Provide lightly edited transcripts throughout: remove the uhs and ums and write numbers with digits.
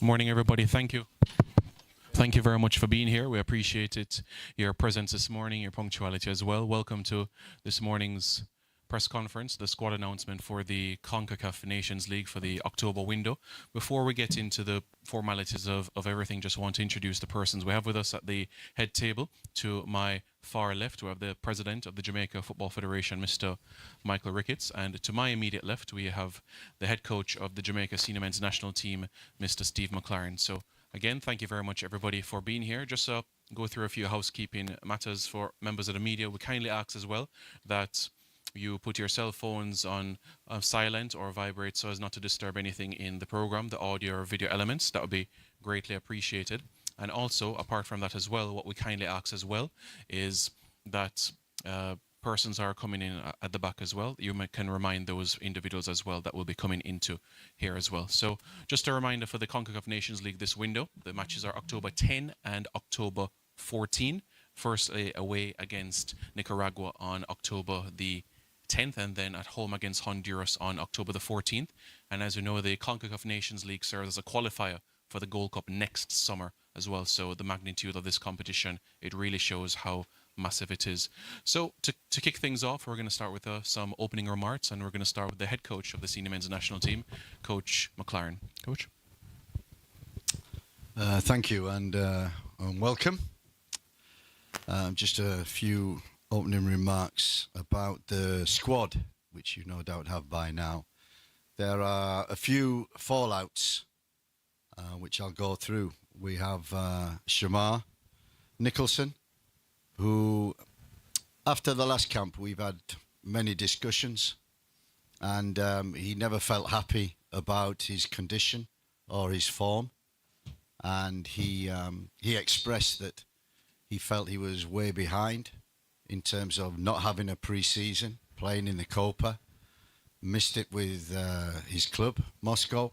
Morning, everybody. Thank you. Thank you very much for being here. We appreciate it, your presence this morning, your punctuality as well. Welcome to this morning's press conference, the squad announcement for the CONCACAF Nations League for the October window. Before we get into the formalities of everything, just want to introduce the persons we have with us at the head table. To my far left, we have the president of the Jamaica Football Federation, Mr. Michael Ricketts, and to my immediate left, we have the head coach of the Jamaica Senior Men's National Team, Mr. Steve McLaren. So again, thank you very much, everybody, for being here. Just go through a few housekeeping matters for members of the media. We kindly ask as well that you put your cell phones on silent or vibrate so as not to disturb anything in the program, the audio or video elements. That would be greatly appreciated. And also, apart from that as well, what we kindly ask as well is that persons are coming in at the back as well. You can remind those individuals as well that will be coming into here as well. So just a reminder for the CONCACAF Nations League this window, the matches are October 10 and October 14. Firstly, away against Nicaragua on October the 10th, and then at home against Honduras on October the 14th. And as you know, the CONCACAF Nations League serves as a qualifier for the Gold Cup next summer as well. So the magnitude of this competition, it really shows how massive it is. So to kick things off, we're going to start with some opening remarks, and we're going to start with the head coach of the senior men's national team, Coach McLaren. Coach. Thank you, and welcome. Just a few opening remarks about the squad, which you no doubt have by now. There are a few fallouts, which I'll go through. We have Shamar Nicholson, who, after the last camp, we've had many discussions, and he never felt happy about his condition or his form, and he expressed that he felt he was way behind in terms of not having a pre-season, playing in the Copa, missed it with his club, Moscow,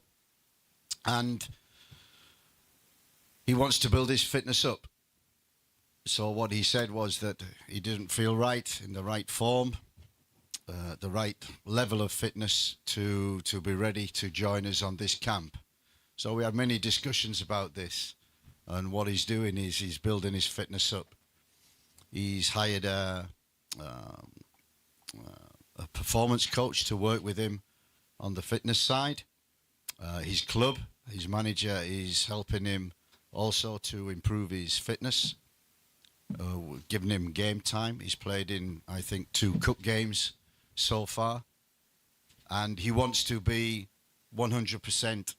and he wants to build his fitness up. So what he said was that he didn't feel right, in the right form, the right level of fitness to be ready to join us on this camp. So we had many discussions about this, and what he's doing is he's building his fitness up. He's hired a performance coach to work with him on the fitness side. His club, his manager, is helping him also to improve his fitness, giving him game time. He's played in, I think, 2 cup games so far, and he wants to be 100%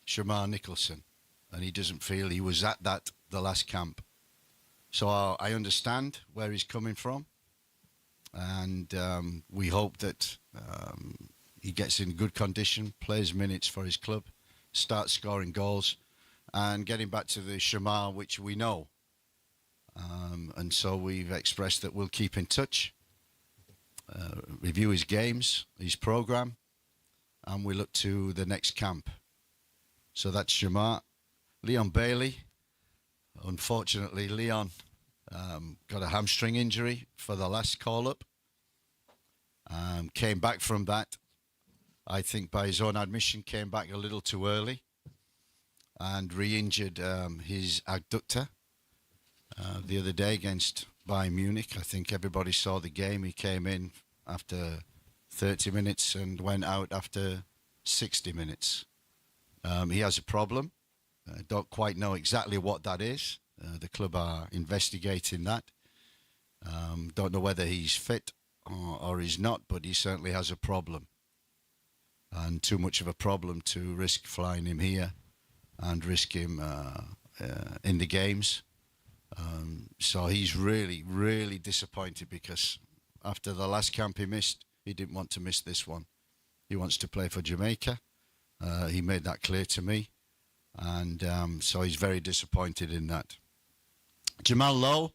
Shamar Nicholson, and he doesn't feel he was at that the last camp. So I understand where he's coming from, and we hope that he gets in good condition, plays minutes for his club, starts scoring goals, and getting back to the Shamar which we know. And so we've expressed that we'll keep in touch, review his games, his programme, and we look to the next camp. So that's Shamar. Leon Bailey. Unfortunately, Leon got a hamstring injury for the last call-up. Came back from that, I think by his own admission, came back a little too early and re-injured his adductor the other day against Bayern Munich. I think everybody saw the game. He came in after 30 minutes and went out after 60 minutes. He has a problem. Don't quite know exactly what that is. The club are investigating that. Don't know whether he's fit or he's not, but he certainly has a problem. And too much of a problem to risk flying him here and risk him in the games. So he's really, really disappointed because after the last camp he missed, he didn't want to miss this one. He wants to play for Jamaica. He made that clear to me. And so he's very disappointed in that. Jamal Lowe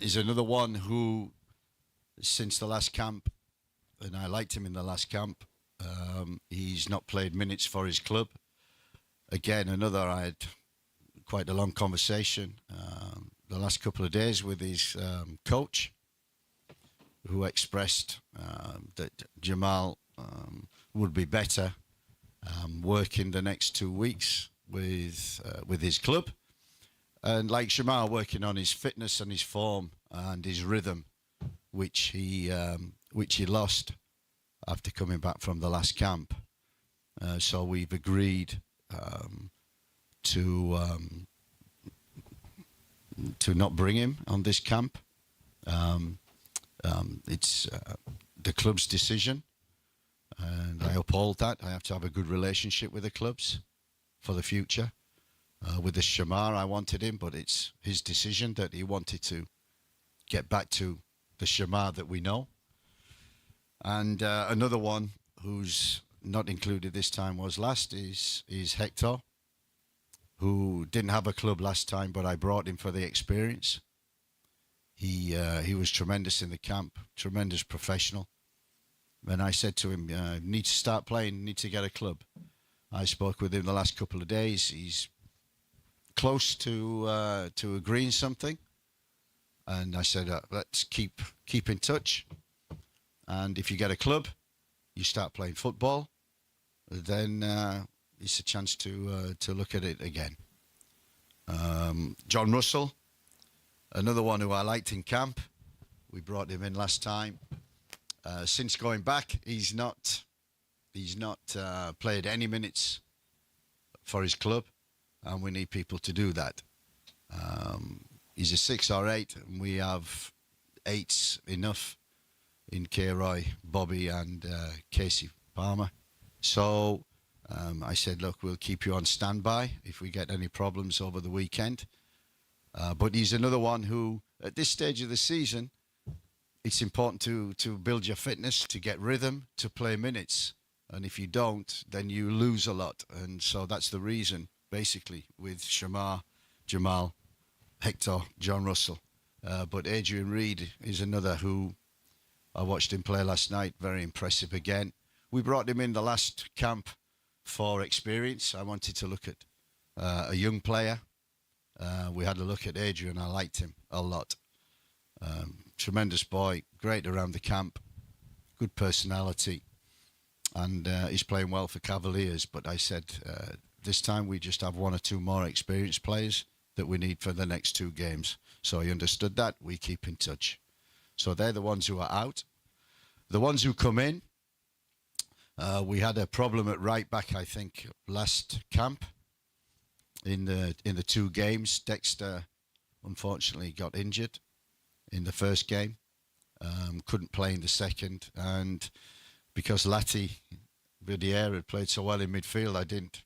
is another one who, since the last camp, and I liked him in the last camp, he's not played minutes for his club. Again, I had quite a long conversation the last couple of days with his coach, who expressed that Jamal would be better working the next 2 weeks with his club, and like Shamar, working on his fitness and his form and his rhythm, which he lost after coming back from the last camp. So we've agreed to not bring him on this camp. It's the club's decision, and I uphold that. I have to have a good relationship with the clubs for the future. With the Shamar, I wanted him, but it's his decision that he wanted to get back to the Shamar that we know. And another one who's not included this time was last is Hector, who didn't have a club last time, but I brought him for the experience. He was tremendous in the camp, tremendous professional. And I said to him, need to start playing, need to get a club. I spoke with him the last couple of days. He's close to agreeing something. And I said, let's keep in touch. And if you get a club, you start playing football, then it's a chance to look at it again. John Russell, another one who I liked in camp. We brought him in last time. Since going back, he's not played any minutes for his club, and we need people to do that. He's a 6 or 8, and we have 8s enough in K-Roy, Bobby, and Casey Palmer. So I said, look, we'll keep you on standby if we get any problems over the weekend. But he's another one who, at this stage of the season, it's important to build your fitness, to get rhythm, to play minutes. And if you don't, then you lose a lot. And so that's the reason, basically, with Shamar, Jamal, Hector, John Russell. But Adrian Reid is another who I watched him play last night. Very impressive again. We brought him in the last camp for experience. I wanted to look at a young player. We had a look at Adrian. I liked him a lot. Tremendous boy, great around the camp, good personality, and he's playing well for Cavaliers. But I said this time we just have 1 or 2 more experienced players that we need for the next 2 games. So he understood that. We keep in touch. So they're the ones who are out. The ones who come in, we had a problem at right back, I think, last camp. In the 2 games, Dexter unfortunately got injured in the first game, couldn't play in the second, and because Lati Vidier had played so well in midfield, I didn't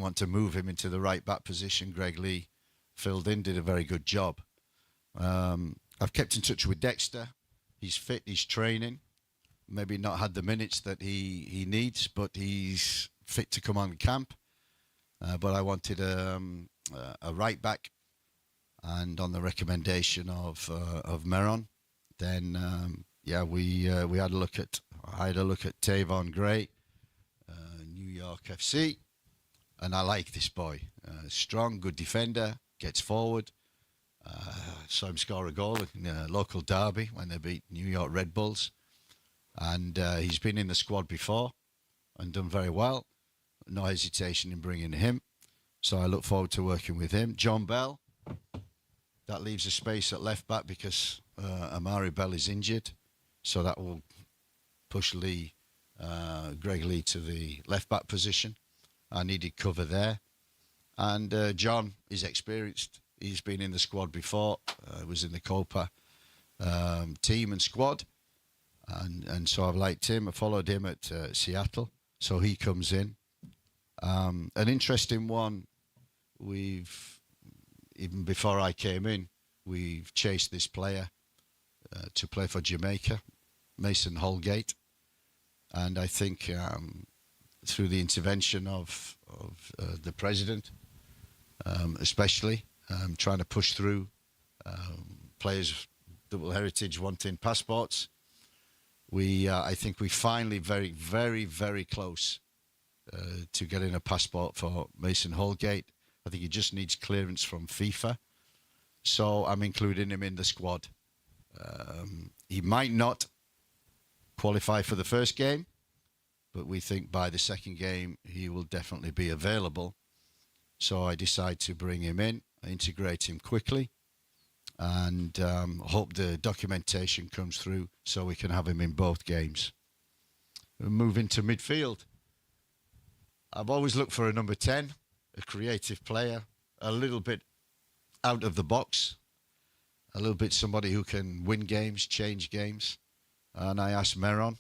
want to move him into the right back position. Greg Lee filled in, did a very good job. I've kept in touch with Dexter. He's fit, he's training, maybe not had the minutes that he needs, but he's fit to come on camp. But I wanted a right back, and on the recommendation of Meron, then we had a look at Tavon Gray, New York FC, and I like this boy. Strong, good defender, gets forward. Saw him score a goal in a local derby when they beat New York Red Bulls, and he's been in the squad before and done very well. No hesitation in bringing him. So I look forward to working with him. John Bell, that leaves a space at left back because Amari Bell is injured. So that will push Greg Lee to the left back position. I needed cover there. And John is experienced. He's been in the squad before. Was in the Copa team and squad. And so I've liked him. I followed him at Seattle. So he comes in. An interesting one, even before I came in, we've chased this player to play for Jamaica, Mason Holgate. And I think through the intervention of the president, especially, trying to push through players double heritage wanting passports, I think we finally very, very, very close to getting a passport for Mason Holgate. I think he just needs clearance from FIFA. So I'm including him in the squad. He might not qualify for the first game, but we think by the second game he will definitely be available. So I decide to bring him in, integrate him quickly, and hope the documentation comes through so we can have him in both games. We'll move into midfield. I've always looked for a number 10, a creative player, a little bit out of the box, a little bit somebody who can win games, change games. And I asked Meron,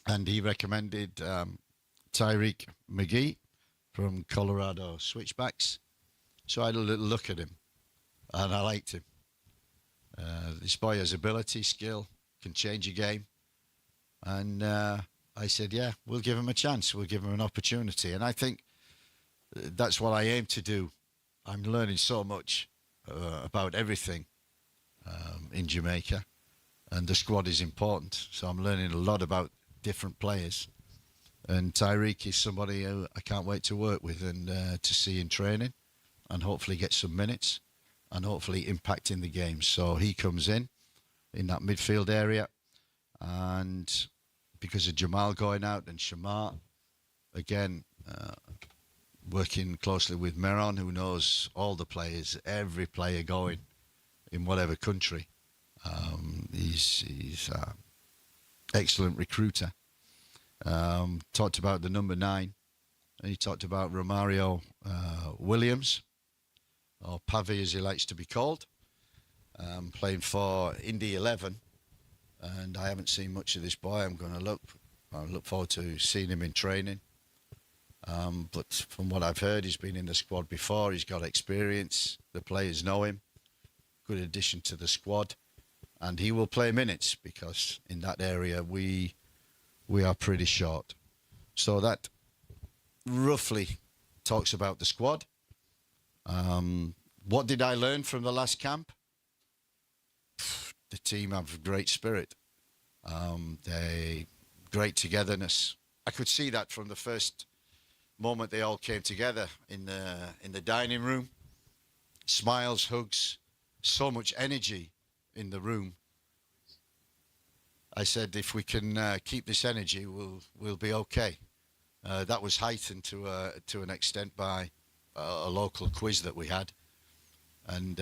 and he recommended Tyreek McGee from Colorado Switchbacks. So I had a little look at him, and I liked him. This boy has ability, skill, can change a game. And I said, yeah, we'll give him a chance. We'll give him an opportunity. And I think that's what I aim to do. I'm learning so much about everything in Jamaica, and the squad is important. So I'm learning a lot about different players. And Tyreek is somebody who I can't wait to work with and to see in training, and hopefully get some minutes and hopefully impact in the game. So he comes in that midfield area, and because of Jamal going out and Shamar, again, working closely with Meron, who knows all the players, every player going in whatever country. He's an excellent recruiter. Talked about the number 9, and he talked about Romario Williams, or Pavi as he likes to be called, playing for Indy 11. And I haven't seen much of this boy. I look forward to seeing him in training. But from what I've heard, he's been in the squad before. He's got experience. The players know him. Good addition to the squad. And he will play minutes because in that area we are pretty short. So that roughly talks about the squad. What did I learn from the last camp? The team have a great spirit. They great togetherness. I could see that from the first moment they all came together in the dining room. Smiles, hugs, so much energy in the room. I said, if we can keep this energy, we'll be okay. That was heightened to an extent by a local quiz that we had, and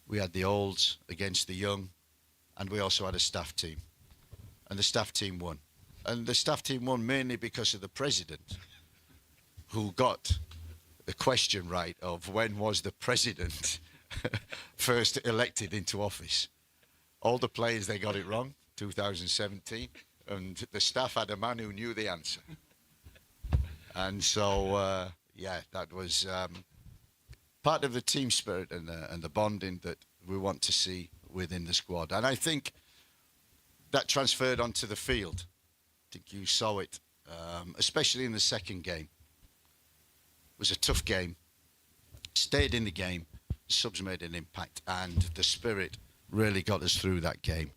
we had the olds against the young, and we also had a staff team, and the staff team won. And the staff team won mainly because of the president, who got the question right of when was the president first elected into office. All the players, they got it wrong, 2017, and the staff had a man who knew the answer. And so, yeah, that was part of the team spirit and the bonding that we want to see within the squad. And I think that transferred onto the field. I think you saw it, especially in the second game. It was a tough game. Stayed in the game. Subs made an impact, and the spirit really got us through that game.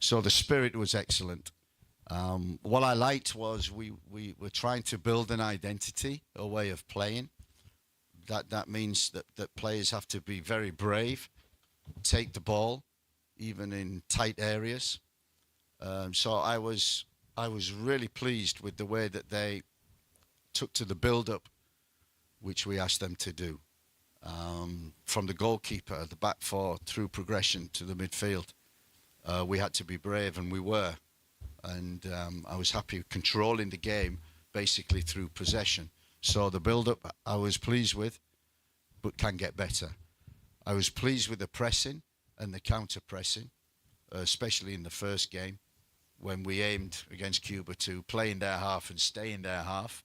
So the spirit was excellent. What I liked was we were trying to build an identity, a way of playing. That means that players have to be very brave, take the ball, even in tight areas. So I was really pleased with the way that they took to the build-up, which we asked them to do. From the goalkeeper, the back four, through progression to the midfield. We had to be brave, and we were. And I was happy controlling the game basically through possession. So the build-up I was pleased with, but can get better. I was pleased with the pressing and the counter-pressing, especially in the first game when we aimed against Cuba to play in their half and stay in their half.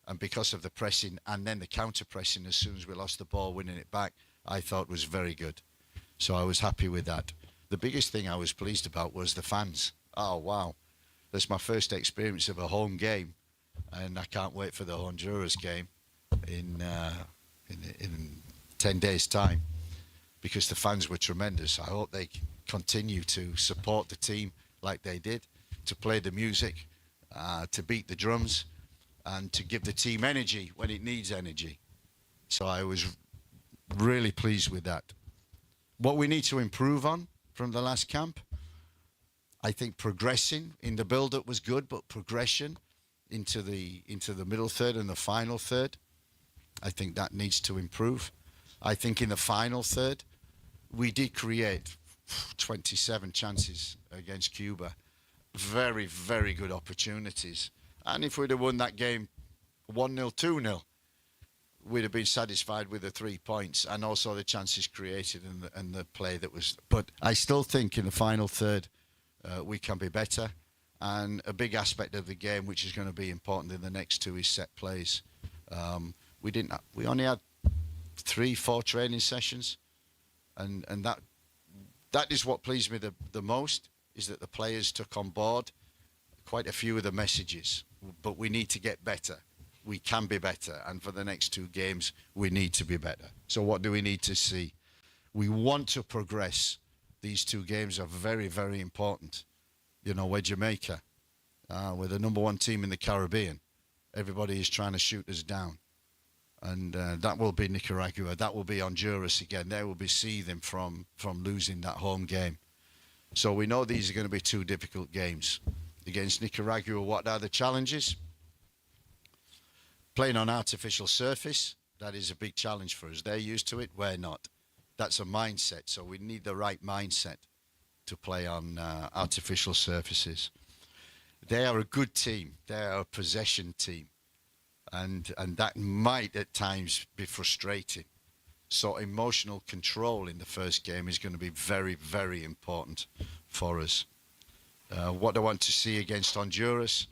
And because of the pressing and then the counter-pressing as soon as we lost the ball, winning it back, I thought was very good. So I was happy with that. The biggest thing I was pleased about was the fans. Oh, wow. That's my first experience of a home game, and I can't wait for the Honduras game in 10 days' time, because the fans were tremendous. I hope they continue to support the team like they did, to play the music, to beat the drums, and to give the team energy when it needs energy. So I was really pleased with that. What we need to improve on from the last camp, I think progressing in the build-up was good, but progression into the middle third and the final third, I think that needs to improve. I think in the final third, we did create 27 chances against Cuba. Very, very good opportunities. And if we'd have won that game 1-0, 2-0, we'd have been satisfied with the 3 points and also the chances created and the play that was. But I still think in the final third, we can be better. And a big aspect of the game, which is going to be important in the next two, is set plays. We only had 3-4 training sessions, and that is what pleased me the most, is that the players took on board quite a few of the messages. But we need to get better. We can be better, and for the next two games, we need to be better. So what do we need to see? We want to progress. These two games are very, very important. You know, we're Jamaica. We're the number one team in the Caribbean. Everybody is trying to shoot us down. And that will be Nicaragua. That will be Honduras again. They will be seething from losing that home game. So we know these are going to be two difficult games. Against Nicaragua, what are the challenges? Playing on artificial surface, that is a big challenge for us. They're used to it, we're not. That's a mindset, so we need the right mindset to play on artificial surfaces. They are a good team. They are a possession team. And that might at times be frustrating. So emotional control in the first game is going to be very, very important for us. What I want to see against Honduras,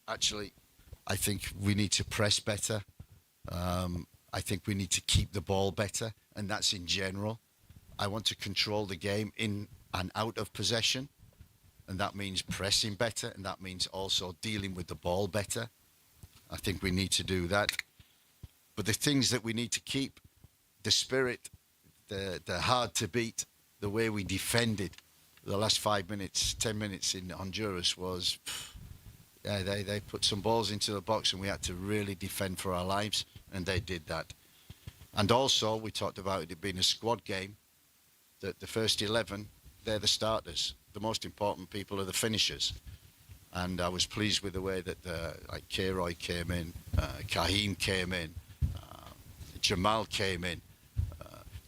actually, I think we need to press better. I think we need to keep the ball better, and that's in general. I want to control the game in and out of possession, and that means pressing better, and that means also dealing with the ball better. I think we need to do that. But the things that we need to keep, the spirit, the hard to beat, the way we defended the last 5 minutes, 10 minutes in Honduras was, yeah, they put some balls into the box and we had to really defend for our lives, and they did that. And also, we talked about it being a squad game, that the first 11, they're the starters. The most important people are the finishers. And I was pleased with the way that like K-Roy came in, Kahim came in, Jamal came in,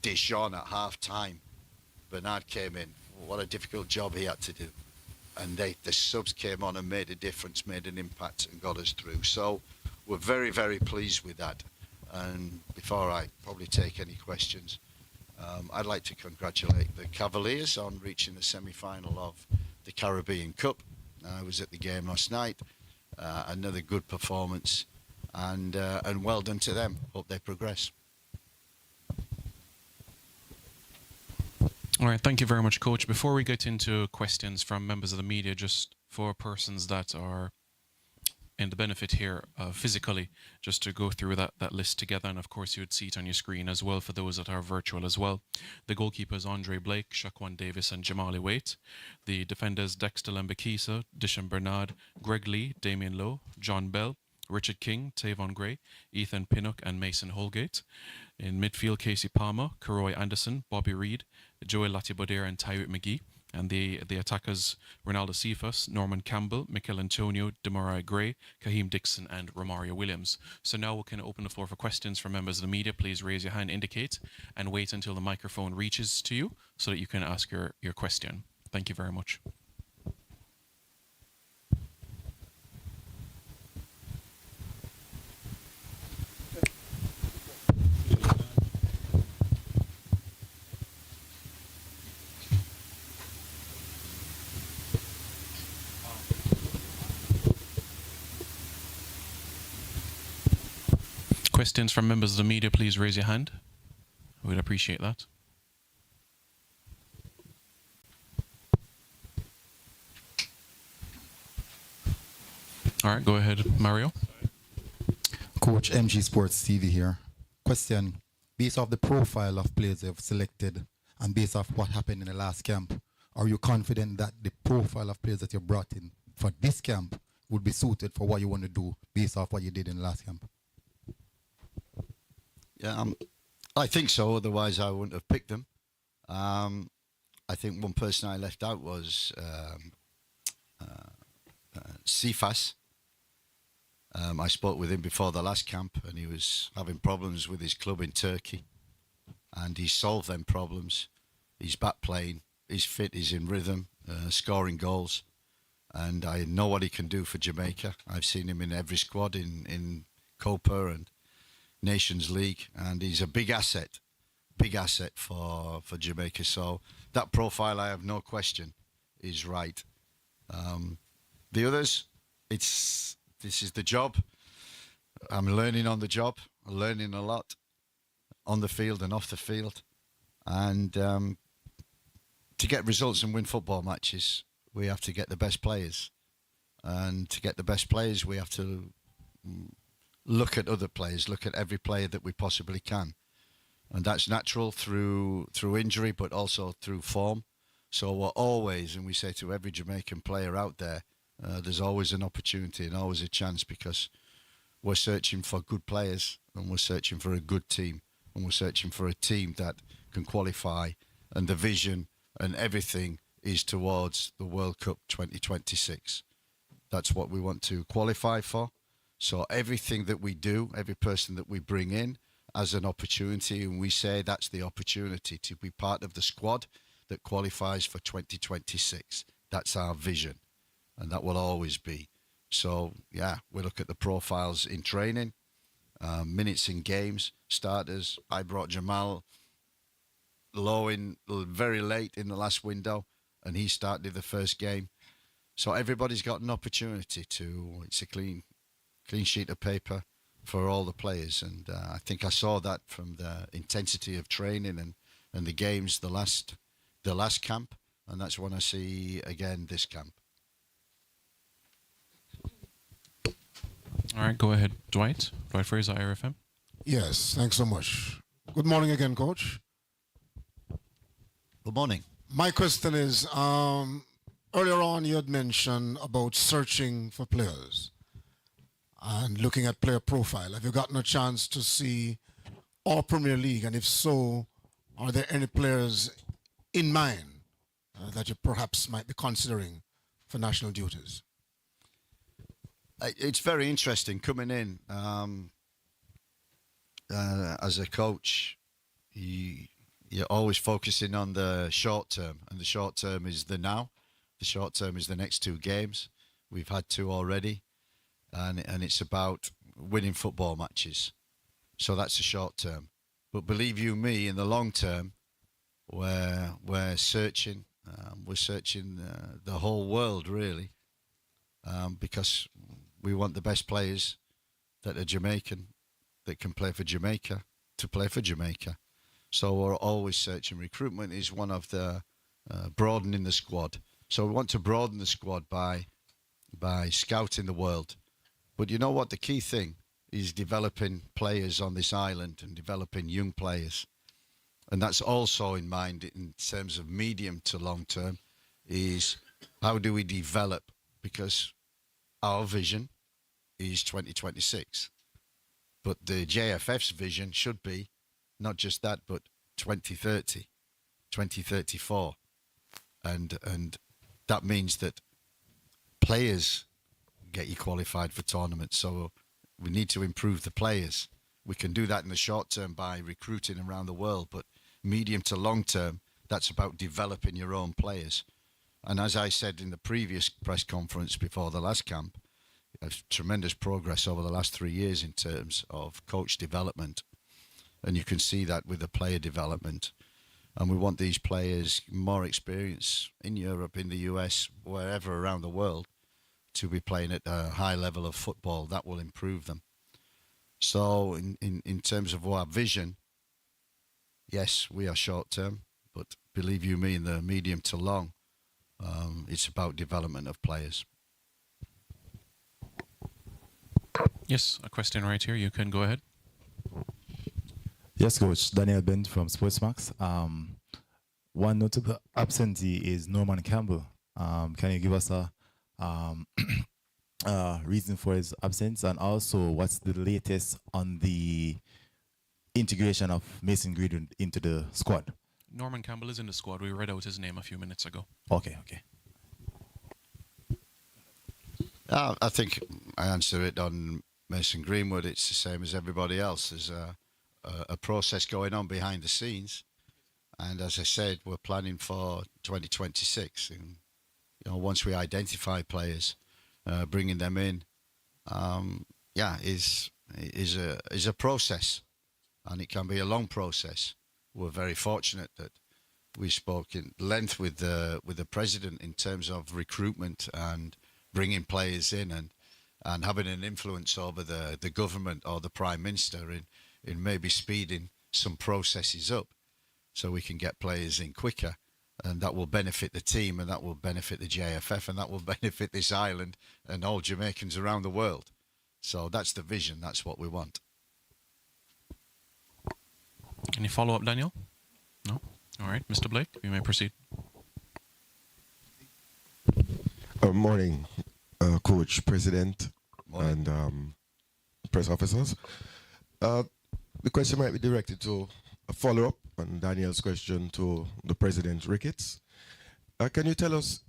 Deshaun at half-time, Bernard came in. What a difficult job he had to do. And the subs came on and made a difference, made an impact and got us through. So we're very, very pleased with that. And before I probably take any questions, I'd like to congratulate the Cavaliers on reaching the semi-final of the Caribbean Cup. I was at the game last night. Another good performance, and well done to them. Hope they progress. All right, thank you very much, Coach. Before we get into questions from members of the media, just for persons that are in the benefit here physically, just to go through that list together, and of course you would see it on your screen as well for those that are virtual as well. The goalkeepers Andre Blake, Shaquan Davis and Jamali Waite. The defenders Dexter Lembekisa, Dishon Bernard, Greg Lee, Damian Lowe, John Bell, Richard King, Tavon Gray, Ethan Pinnock and Mason Holgate. In midfield, Casey Palmer, Karoy Anderson, Bobby Reed, Joel Latibodere and Tywick McGee. And the attackers, Ronaldo Cephas, Norman Campbell, Mikel Antonio, Demarai Gray, Kahim Dixon and Romario Williams. So now we can open the floor for questions from members of the media. Please raise your hand, indicate, and wait until the microphone reaches to you so that you can ask your question. Thank you very much. Questions from members of the media, please raise your hand. We'd appreciate that. All right, go ahead, Mario. Coach, MG Sports TV here. Question, based off the profile of players you've selected and based off what happened in the last camp, are you confident that the profile of players that you brought in for this camp would be suited for what you want to do based off what you did in the last camp? Yeah, I think so. Otherwise, I wouldn't have picked them. I think one person I left out was Cephas. I spoke with him before the last camp, and he was having problems with his club in Turkey, and he solved them problems. He's back playing, he's fit, he's in rhythm, scoring goals, and I know what he can do for Jamaica. I've seen him in every squad in Copa and Nations League, and he's a big asset for Jamaica. So that profile, I have no question, is right. The others, this is the job. I'm learning on the job. I'm learning a lot on the field and off the field. And to get results and win football matches, we have to get the best players. And to get the best players, we have to look at other players, look at every player that we possibly can. And that's natural through injury, but also through form. So we're always, and we say to every Jamaican player out there, there's always an opportunity and always a chance, because we're searching for good players, and we're searching for a good team, and we're searching for a team that can qualify, and the vision and everything is towards the World Cup 2026. That's what we want to qualify for. So everything that we do, every person that we bring in as an opportunity, and we say that's the opportunity to be part of the squad that qualifies for 2026. That's our vision, and that will always be. So, yeah, we look at the profiles in training, minutes in games, starters. I brought Jamal Low in very late in the last window, and he started the first game. So everybody's got an opportunity to, it's a clean sheet of paper for all the players. And I think I saw that from the intensity of training and the games the last camp, and that's what I see again this camp. All right, go ahead, Dwight. Dwight Fraser, IRFM. Yes, thanks so much. Good morning again, Coach. Good morning. My question is, earlier on you had mentioned about searching for players and looking at player profile. Have you gotten a chance to see our Premier League? And if so, are there any players in mind that you perhaps might be considering for national duties? It's very interesting coming in as a coach. You're always focusing on the short term, and the short term is the now. The short term is the next two games. We've had two already, and it's about winning football matches. So that's the short term. But believe you me, in the long term, we're searching. We're searching the whole world, really, because we want the best players that are Jamaican, that can play for Jamaica, to play for Jamaica. So we're always searching. Recruitment is one of the broadening the squad. So we want to broaden the squad by scouting the world. But you know what? The key thing is developing players on this island and developing young players. And that's also in mind in terms of medium to long term, is how do we develop? Because our vision is 2026. But the JFF's vision should be not just that, but 2030, 2034. And that means that players get you qualified for tournaments. So we need to improve the players. We can do that in the short term by recruiting around the world, but medium to long term, that's about developing your own players. And as I said in the previous press conference before the last camp, tremendous progress over the last 3 years in terms of coach development. And you can see that with the player development. And we want these players more experience in Europe, in the US, wherever around the world, to be playing at a high level of football. That will improve them. So in terms of our vision, yes, we are short term, but believe you me, in the medium to long, it's about development of players. Yes, a question right here. You can go ahead. Yes, Coach. Daniel Bent from Sportsmax. One notable absentee is Norman Campbell. Can you give us a reason for his absence, and also what's the latest on the integration of Mason Greenwood into the squad? Norman Campbell is in the squad. We read out his name a few minutes ago. Okay, okay. I think I answer it on Mason Greenwood. It's the same as everybody else. There's a process going on behind the scenes, and as I said, we're planning for 2026. And once we identify players, bringing them in, is a process, and it can be a long process. We're very fortunate that we spoke in length with the president in terms of recruitment and bringing players in and having an influence over the government or the prime minister in maybe speeding some processes up so we can get players in quicker, and that will benefit the team, and that will benefit the JFF, and that will benefit this island and all Jamaicans around the world. So that's the vision. That's what we want. Any follow-up, Daniel? No? All right. Mr. Blake, you may proceed. Morning, Coach, President, Morning. and press officers. The question might be directed to a follow-up on Daniel's question to the President Ricketts. Can you tell us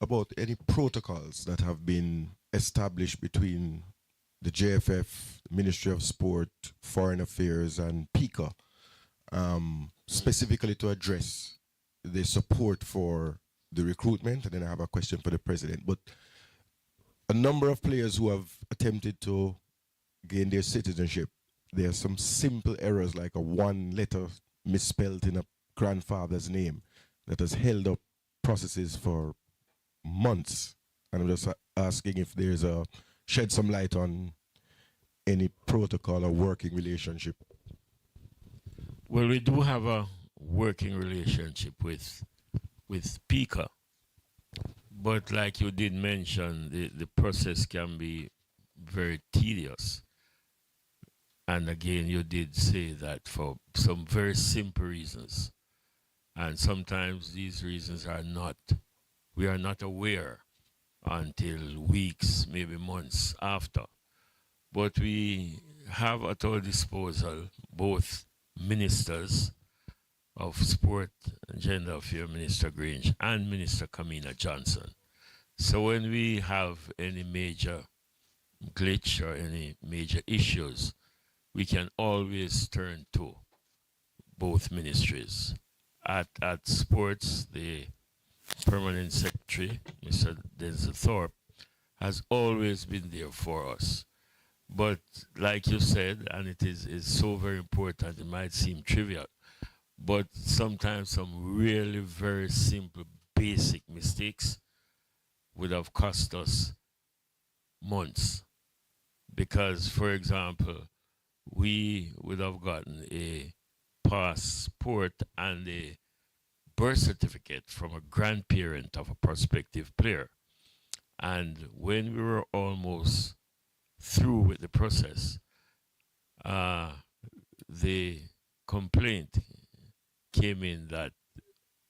about any protocols that have been established between the JFF, Ministry of Sport, Foreign Affairs, and PICA, specifically to address the support for the recruitment? And then I have a question for the President. But a number of players who have attempted to gain their citizenship, there are some simple errors like a one letter misspelled in a grandfather's name that has held up processes for months. And I'm just asking if there's shed some light on any protocol or working relationship. Well, we do have a working relationship with PICA, but like you did mention, the process can be very tedious. And again, you did say that for some very simple reasons. And sometimes these reasons we are not aware until weeks, maybe months after. But we have at our disposal both ministers of Sport and Gender Affairs, Minister Grange and Minister Kamina Johnson. So when we have any major glitch or any major issues, we can always turn to both ministries. At Sports, the Permanent Secretary, Mr. Denzel Thorpe, has always been there for us. But like you said, and it is so very important, it might seem trivial, but sometimes some really very simple, basic mistakes would have cost us months. Because, for example, we would have gotten a passport and a birth certificate from a grandparent of a prospective player. And when we were almost through with the process, the complaint came in that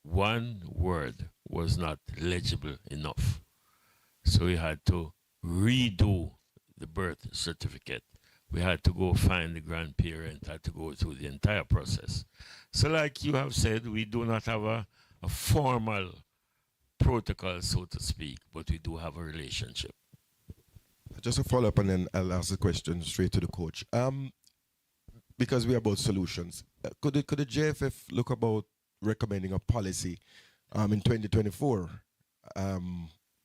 one word was not legible enough. So we had to redo the birth certificate. We had to go find the grandparent, had to go through the entire process. So like you have said, we do not have a formal protocol, so to speak, but we do have a relationship. Just a follow-up, and then I'll ask the question straight to the coach. Because we're about solutions, could the JFF look about recommending a policy in 2024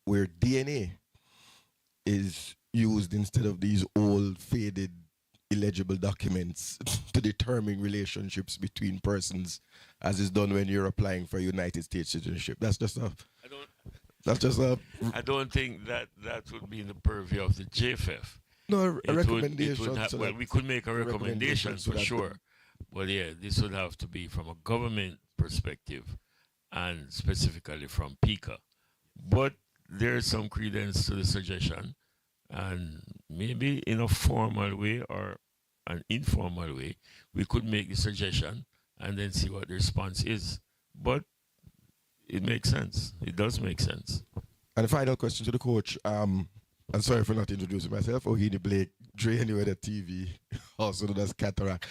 where DNA is used instead of these old, faded, illegible documents to determine relationships between persons, as is done when you're applying for United States citizenship? I don't think that would be in the purview of the JFF. No, a recommendation. Well, we could make a recommendation for sure. But yeah, this would have to be from a government perspective and specifically from PICA. But there's some credence to the suggestion, and maybe in a formal way or an informal way, we could make the suggestion and then see what the response is. But it makes sense. It does make sense. And the final question to the coach. I'm sorry for not introducing myself. Ohini Blake, Dre Anywhere TV, also known as Cataract.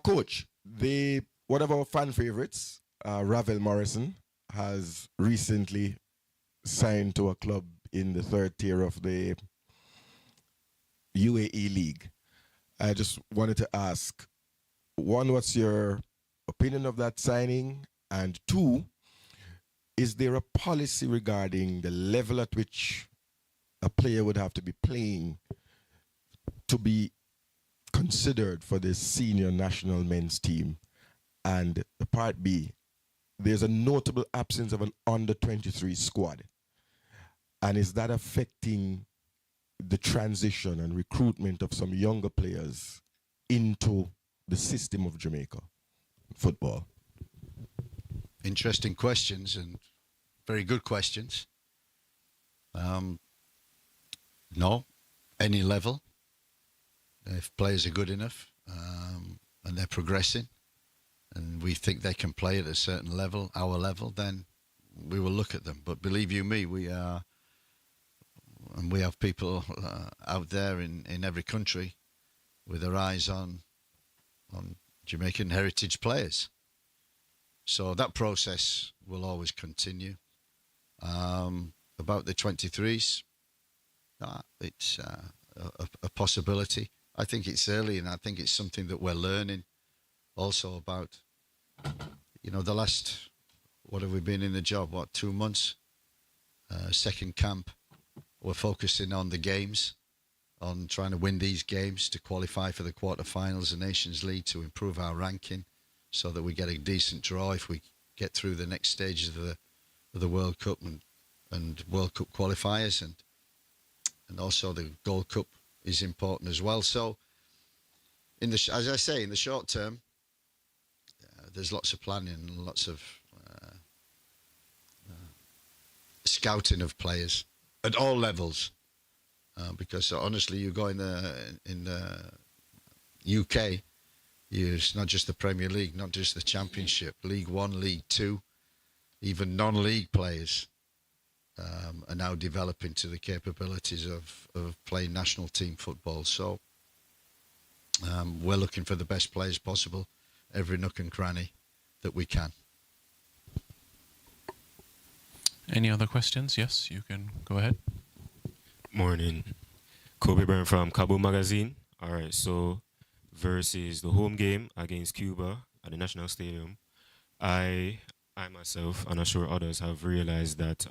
Coach, the one of our fan favorites, Ravel Morrison, has recently signed to a club in the third tier of the UAE League. I just wanted to ask, one, what's your opinion of that signing? And two, is there a policy regarding the level at which a player would have to be playing to be considered for the senior national men's team? And the part B, there's a notable absence of an under-23 squad. And is that affecting the transition and recruitment of some younger players into the system of Jamaica football? Interesting questions and very good questions. No, any level. If players are good enough and they're progressing and we think they can play at a certain level, our level, then we will look at them. But believe you me, we have people out there in every country with their eyes on Jamaican heritage players. So that process will always continue. About the 23s, it's a possibility. I think it's early, and I think it's something that we're learning also about. You know, the last, what have we been in the job? 2 months? Second camp. We're focusing on the games, on trying to win these games to qualify for the quarterfinals of Nations League, to improve our ranking so that we get a decent draw if we get through the next stages of the World Cup and World Cup qualifiers, and also the Gold Cup is important as well. So, as I say, in the short term, there's lots of planning and lots of scouting of players at all levels, because honestly, you go in the UK, it's not just the Premier League, not just the Championship, League One, League Two, even non-league players are now developing to the capabilities of playing national team football. So we're looking for the best players possible, every nook and cranny that we can. Any other questions? Yes, you can go ahead. Morning. Kobe Byrne from Cabo Magazine. All right, so versus the home game against Cuba at the National Stadium, I myself, and I'm sure others, have realized that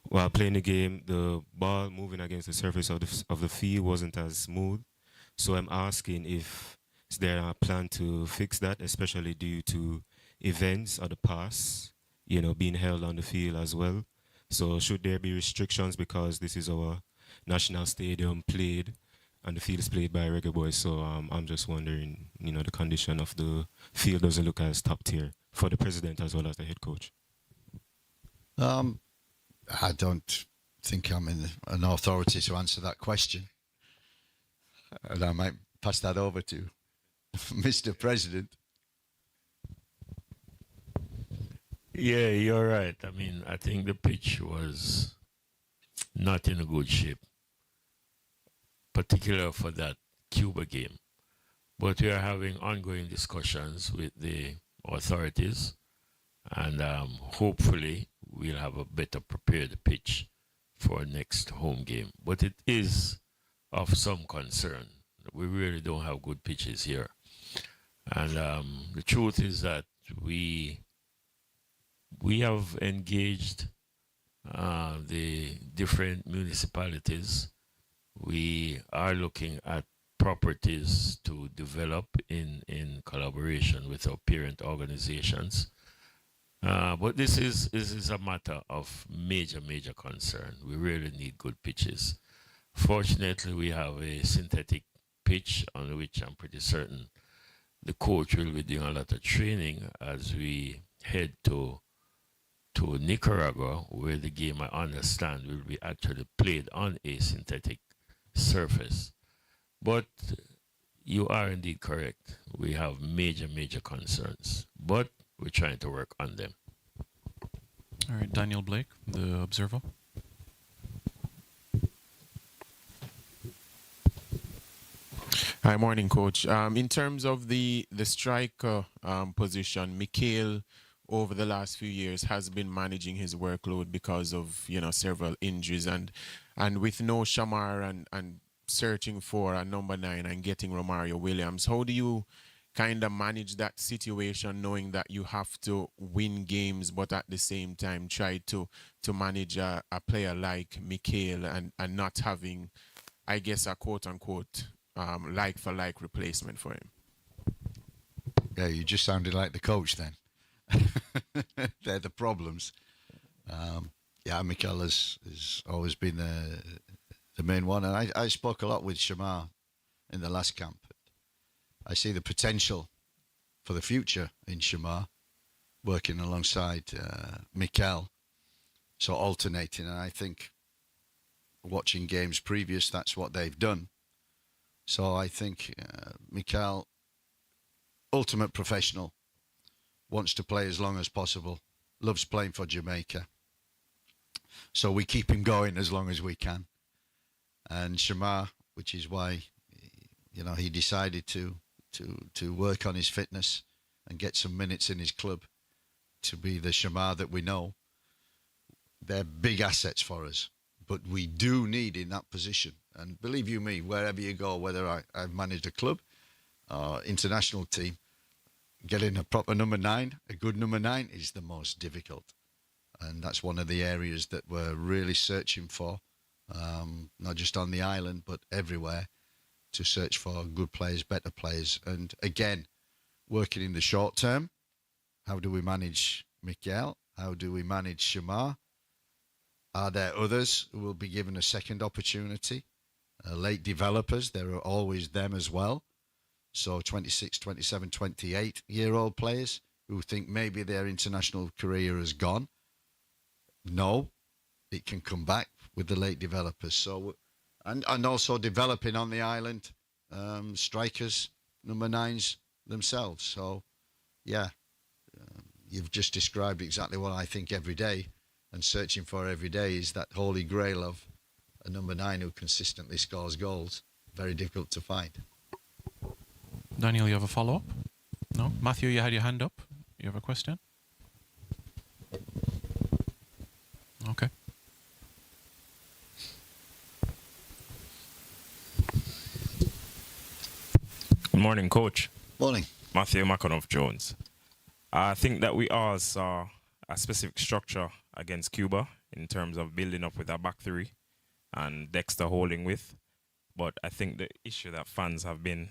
while playing the game, the ball moving against the surface of the field wasn't as smooth. So I'm asking if is there a plan to fix that, especially due to events or the past, being held on the field as well. So should there be restrictions, because this is our national stadium played and the field is played by Reggae Boys? So I'm just wondering, the condition of the field doesn't look as top tier for the president as well as the head coach. I don't think I'm an authority to answer that question, and I might pass that over to Mr. President. Yeah, you're right. I mean, I think the pitch was not in a good shape, particularly for that Cuba game. But we are having ongoing discussions with the authorities, and hopefully we'll have a better prepared pitch for next home game. But it is of some concern. We really don't have good pitches here. And the truth is that we have engaged the different municipalities. We are looking at properties to develop in collaboration with our parent organizations. But this is a matter of major concern. We really need good pitches. Fortunately, we have a synthetic pitch on which I'm pretty certain the coach will be doing a lot of training as we head to Nicaragua, where the game, I understand, will be actually played on a synthetic surface. But you are indeed correct. We have major concerns, but we're trying to work on them. All right, Daniel Blake, the Observer. Hi, morning, coach. In terms of the striker position, Mikhail over the last few years has been managing his workload because of several injuries and with no Shamar and searching for a number 9 and getting Romario Williams. How do you kind of manage that situation, knowing that you have to win games, but at the same time try to manage a player like Mikhail and not having, I guess, a quote unquote like for like replacement for him? Yeah, you just sounded like the coach then. They're the problems. Yeah, Mikel has always been the main one. And I spoke a lot with Shamar in the last camp. I see the potential for the future in Shamar, working alongside Mikel, so alternating. And I think watching games previous, that's what they've done. So I think Mikel, ultimate professional, wants to play as long as possible, loves playing for Jamaica. So we keep him going as long as we can. And Shamar, which is why, he decided to work on his fitness and get some minutes in his club to be the Shamar that we know. They're big assets for us, but we do need in that position. And believe you me, wherever you go, whether I've managed a club or international team, getting a proper number 9, a good number 9, is the most difficult. And that's one of the areas that we're really searching for, not just on the island, but everywhere, to search for good players, better players. And again, working in the short term, how do we manage Mikael? How do we manage Shamar? Are there others who will be given a second opportunity? Late developers, there are always them as well. So 26, 27, 28-year-old players who think maybe their international career has gone. No, it can come back with the late developers. So, and also developing on the island strikers, number 9s themselves. So, yeah, you've just described exactly what I think every day, and searching for every day is that holy grail of a number 9 who consistently scores goals. Very difficult to find. Daniel, you have a follow-up? No? Matthew, you had your hand up. You have a question? Okay. Good morning, Coach. Morning. Matthew Makonov-Jones. I think that we all saw a specific structure against Cuba in terms of building up with our back 3 and Dexter holding with. But I think the issue that fans have been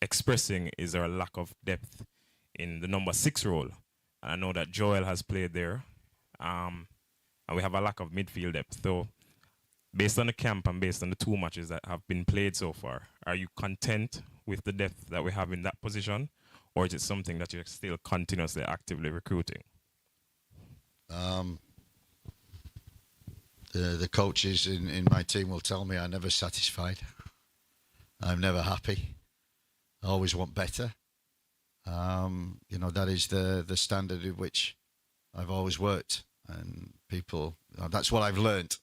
expressing is our lack of depth in the number 6 role. And I know that Joel has played there, and we have a lack of midfield depth. So, based on the camp and based on the 2 matches that have been played so far, are you content with the depth that we have in that position, or is it something that you're still continuously actively recruiting? The coaches in my team will tell me I'm never satisfied. I'm never happy. I always want better. That is the standard in which I've always worked. And people, that's what I've learned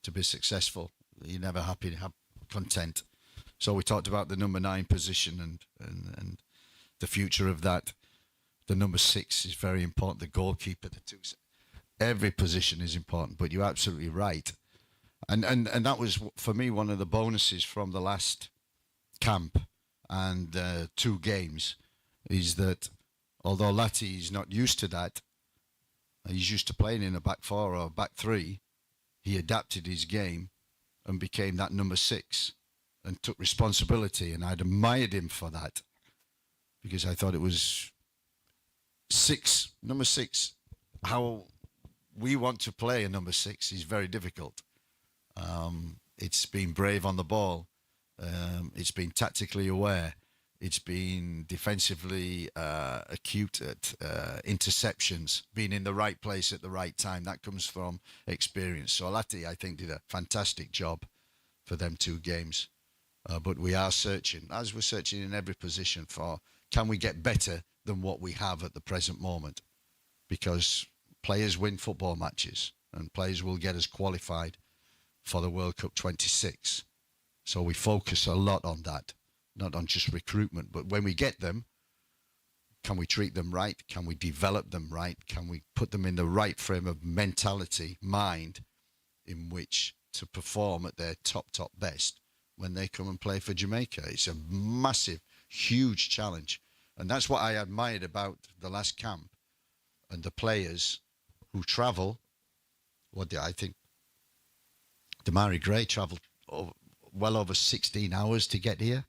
to be successful. You're never happy, content. So we talked about the number 9 position and the future of that. The number 6 is very important. The goalkeeper, the 2. Every position is important, but you're absolutely right. And that was, for me, one of the bonuses from the last camp and 2 games, is that although Lati is not used to that, he's used to playing in a back 4 or back 3, he adapted his game and became that number 6 and took responsibility, and I'd admired him for that, because I thought it was number 6, how we want to play a number 6 is very difficult. It's been brave on the ball. It's been tactically aware. It's been defensively acute at interceptions, being in the right place at the right time. That comes from experience. So Alati, I think, did a fantastic job for them 2 games. But we are searching, as we're searching in every position, for can we get better than what we have at the present moment? Because players win football matches and players will get us qualified for the World Cup 26. So we focus a lot on that, not on just recruitment. But when we get them, can we treat them right? Can we develop them right? Can we put them in the right frame of mentality, mind, in which to perform at their top best when they come and play for Jamaica? It's a massive, huge challenge. And that's what I admired about the last camp and the players who travel. I think Damari Gray travelled well over 16 hours to get here.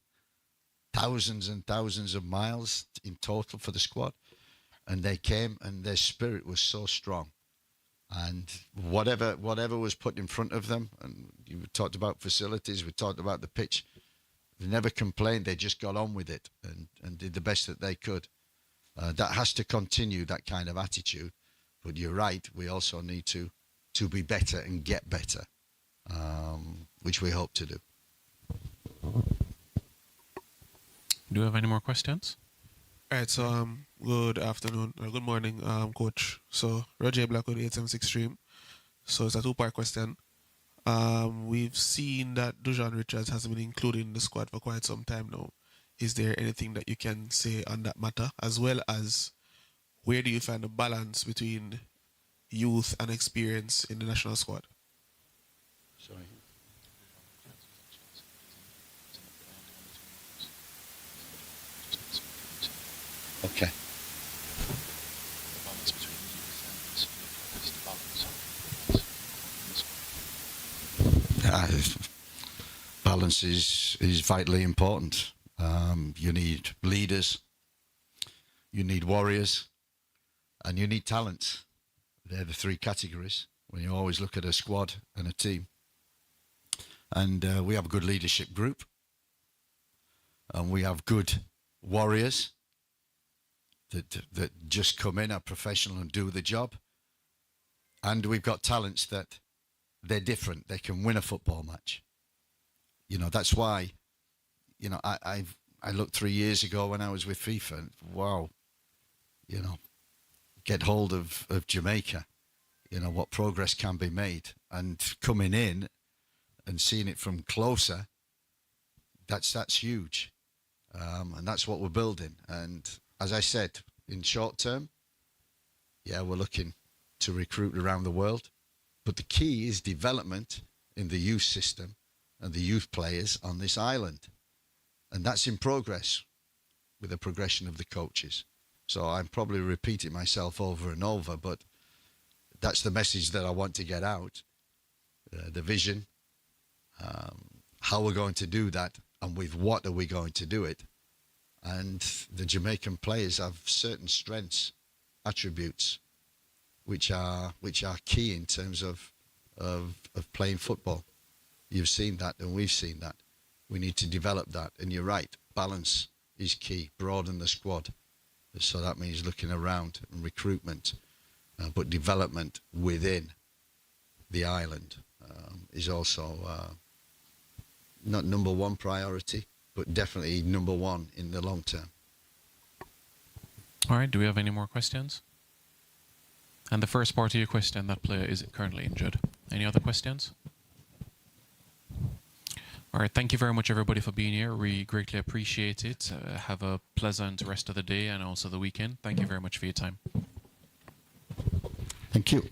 Thousands and thousands of miles in total for the squad. And they came and their spirit was so strong. And whatever was put in front of them, and you talked about facilities, we talked about the pitch, they never complained. They just got on with it and did the best that they could. That has to continue, that kind of attitude. But you're right, we also need to be better and get better, which we hope to do. Do you have any more questions? All right, so good afternoon or good morning, coach. So Roger Blackwood, 876 Stream. So it's a two-part question. We've seen that Dujon Richards has been included in the squad for quite some time now. Is there anything that you can say on that matter, as well as where do you find the balance between youth and experience in the national squad? Sorry. Okay. Balance is vitally important. You need leaders, you need warriors, and you need talents. They're the three categories when you always look at a squad and a team. And we have a good leadership group, and we have good warriors that just come in, are professional and do the job. And we've got talents that they're different. They can win a football match. You know, that's why, you know, I looked 3 years ago when I was with FIFA and wow, you know, get hold of Jamaica, you know, what progress can be made. And coming in and seeing it from closer, that's huge. And that's what we're building. And as I said, in short term, yeah, we're looking to recruit around the world. But the key is development in the youth system and the youth players on this island. And that's in progress with the progression of the coaches. So I'm probably repeating myself over and over, but that's the message that I want to get out. The vision, how we're going to do that, and with what are we going to do it. And the Jamaican players have certain strengths, attributes, which are key in terms of playing football. You've seen that and we've seen that. We need to develop that. And you're right, balance is key. Broaden the squad. So that means looking around and recruitment, but development within the island is also not number one priority, but definitely number one in the long term. All right, do we have any more questions? And the first part of your question, that player is currently injured. Any other questions? All right, thank you very much, everybody, for being here. We greatly appreciate it. Have a pleasant rest of the day and also the weekend. Thank you very much for your time. Thank you.